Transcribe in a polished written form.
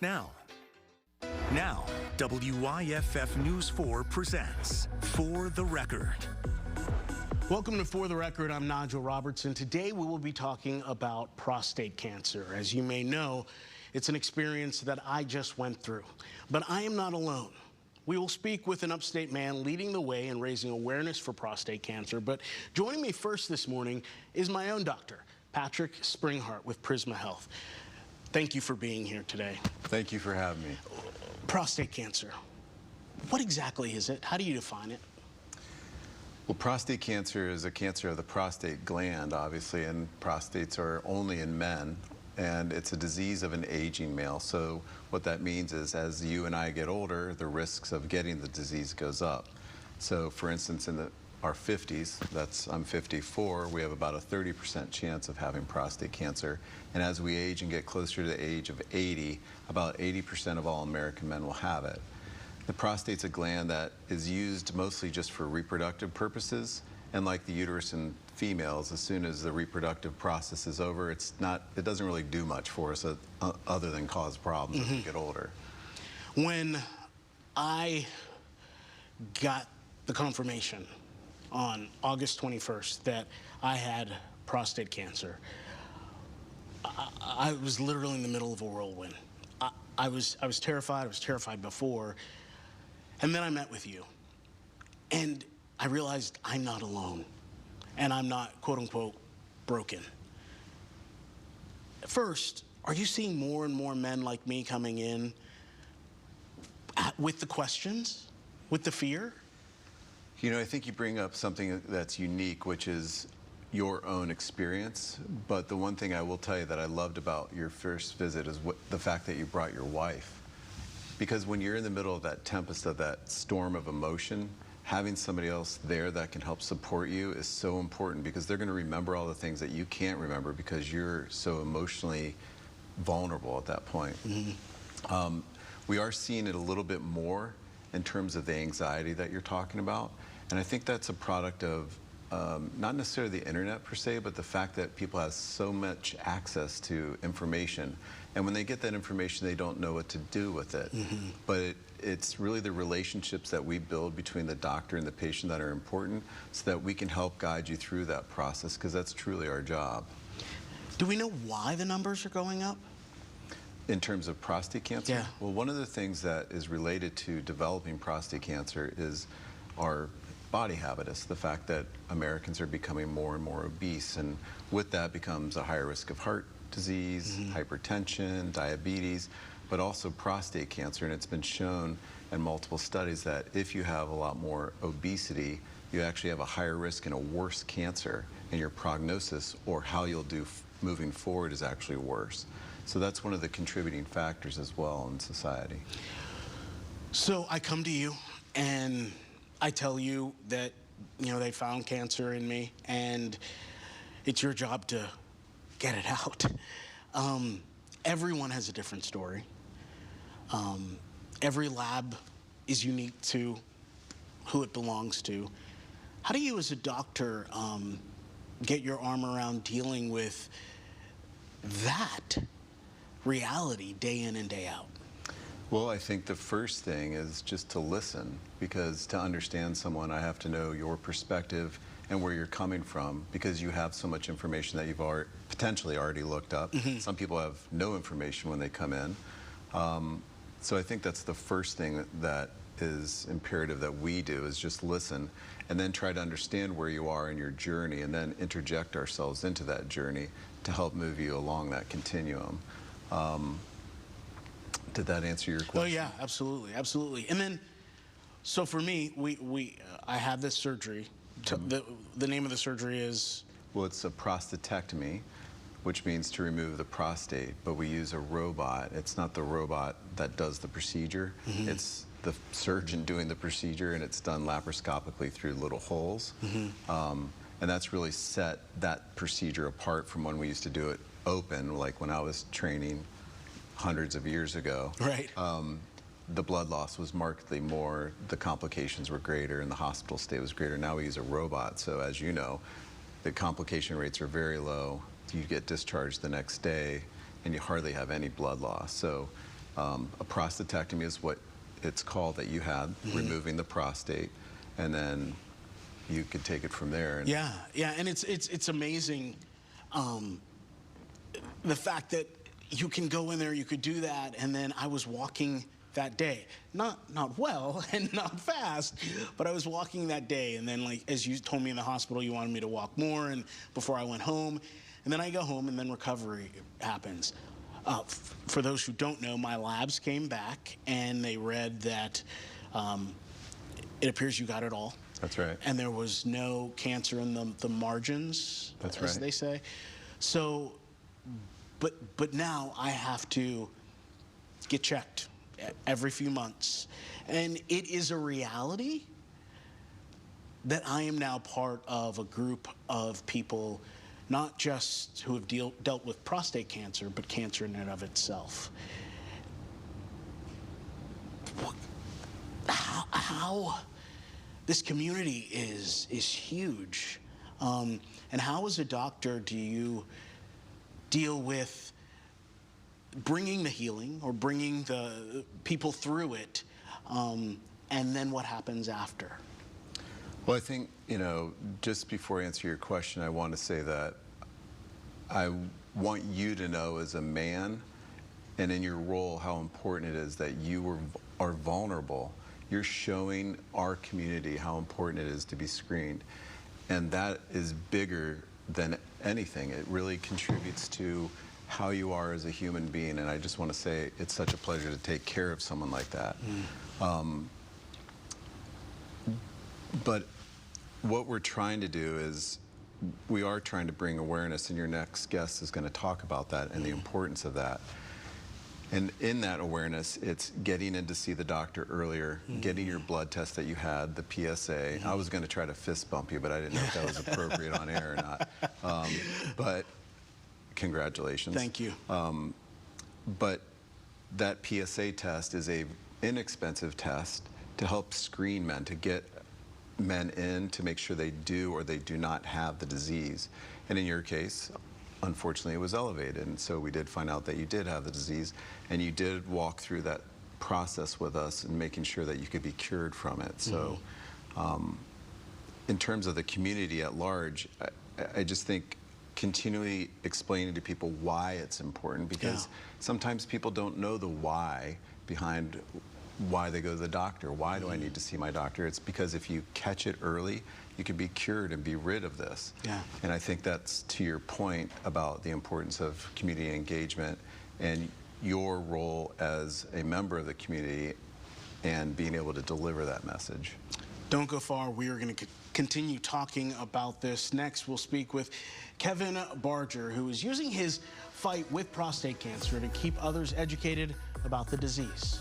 Now, WYFF News 4 presents For the Record. Welcome to For the Record. I'm Nigel Robertson. Today we will be talking about prostate cancer. As you may know, it's an experience that I just went through. But I am not alone. We will speak with an upstate man leading the way in raising awareness for prostate cancer. But joining me first this morning is my own doctor, Patrick Springhart with Prisma Health. Thank you for being here today. Thank you for having me. Prostate cancer. What exactly is it? How do you define it? Well, prostate cancer is a cancer of the prostate gland, obviously, and prostates are only in men, and it's a disease of an aging male. So what that means is as you and I get older, the risks of getting the disease goes up. So for instance, in our 50s, I'm 54, we have about a 30% chance of having prostate cancer. And as we age and get closer to the age of 80, about 80% of all American men will have it. The prostate's a gland that is used mostly just for reproductive purposes. And like the uterus in females, as soon as the reproductive process is over, it doesn't really do much for us other than cause problems as we get older. When I got the confirmation on August 21st that I had prostate cancer, I was literally in the middle of a whirlwind. I was terrified. I was terrified before. And then I met with you. And I realized I'm not alone. And I'm not, quote unquote, broken. First, are you seeing more and more men like me coming in with the questions, with the fear? You know, I think you bring up something that's unique, which is your own experience. But the one thing I will tell you that I loved about your first visit is the fact that you brought your wife. Because when you're in the middle of that tempest, of that storm of emotion, having somebody else there that can help support you is so important, because they're going to remember all the things that you can't remember because you're so emotionally vulnerable at that point. We are seeing it a little bit more in terms of the anxiety that you're talking about. And I think that's a product of not necessarily the internet per se, but the fact that people have so much access to information. And when they get that information, they don't know what to do with it. But it's really the relationships that we build between the doctor and the patient that are important, so that we can help guide you through that process, because that's truly our job. Do we know why the numbers are going up? In terms of prostate cancer? Yeah. Well, one of the things that is related to developing prostate cancer is our body habitus, the fact that Americans are becoming more and more obese, and with that becomes a higher risk of heart disease, hypertension, diabetes, but also prostate cancer. And it's been shown in multiple studies that if you have a lot more obesity, you actually have a higher risk and a worse cancer, and your prognosis or how you'll do moving forward is actually worse. So that's one of the contributing factors as well in society. So I come to you and I tell you that, they found cancer in me, and it's your job to get it out. Everyone has a different story. Every lab is unique to who it belongs to. How do you as a doctor get your arm around dealing with that reality day in and day out? Well, I think the first thing is just to listen, because to understand someone, I have to know your perspective and where you're coming from, because you have so much information that you've potentially already looked up. Some people have no information when they come in. So I think that's the first thing that is imperative that we do, is just listen, and then try to understand where you are in your journey, and then interject ourselves into that journey to help move you along that continuum. Did that answer your question? Oh yeah, absolutely, absolutely. And then, so for me, I had this surgery. The name of the surgery is? Well, it's a prostatectomy, which means to remove the prostate, but we use a robot. It's not the robot that does the procedure. It's the surgeon doing the procedure, and it's done laparoscopically through little holes. And that's really set that procedure apart from when we used to do it open, like when I was training hundreds of years ago. Right. The blood loss was markedly more, the complications were greater, and the hospital stay was greater. Now we use a robot, so as you know, the complication rates are very low. You get discharged the next day, and you hardly have any blood loss. So A prostatectomy is what it's called that you had, removing the prostate, and then you could take it from there. And Yeah, and it's amazing, the fact that you can go in there, you could do that, and then I was walking that day, not well and not fast, but I was walking that day, and then, like, as you told me in the hospital, you wanted me to walk more, and before I went home, and then I go home, and then recovery happens. For those who don't know, my labs came back, and they read that it appears you got it all. That's right. And there was no cancer in the margins, That's as right. they say. So, but now I have to get checked every few months. And it is a reality that I am now part of a group of people, not just who have dealt with prostate cancer, but cancer in and of itself. How this community is huge. And how, as a doctor, do you deal with bringing the healing or bringing the people through it, and then what happens after? Well, I think, just before I answer your question, I want to say that I want you to know, as a man and in your role, how important it is that you are vulnerable. You're showing our community how important it is to be screened. And that is bigger than anything. It really contributes to how you are as a human being. And I just want to say it's such a pleasure to take care of someone like that. But what we're trying to do is we are trying to bring awareness, and your next guest is going to talk about that and the importance of that. And in that awareness, it's getting in to see the doctor earlier, getting your blood test that you had, the PSA. I was going to try to fist bump you, but I didn't know if that was appropriate on air or not. But congratulations. Thank you. But that PSA test is an inexpensive test to help screen men, to get men in to make sure they do or they do not have the disease. And in your case, unfortunately, it was elevated, and so we did find out that you did have the disease, and you did walk through that process with us and making sure that you could be cured from it. So in terms of the community at large, I just think continually explaining to people why it's important, because sometimes people don't know the why behind why they go to the doctor. Why do I need to see my doctor? It's because if you catch it early, you can be cured and be rid of this. And I think that's to your point about the importance of community engagement and your role as a member of the community and being able to deliver that message. Don't go far. We are going to continue talking about this. Next, we'll speak with Kevin Barger, who is using his fight with prostate cancer to keep others educated about the disease.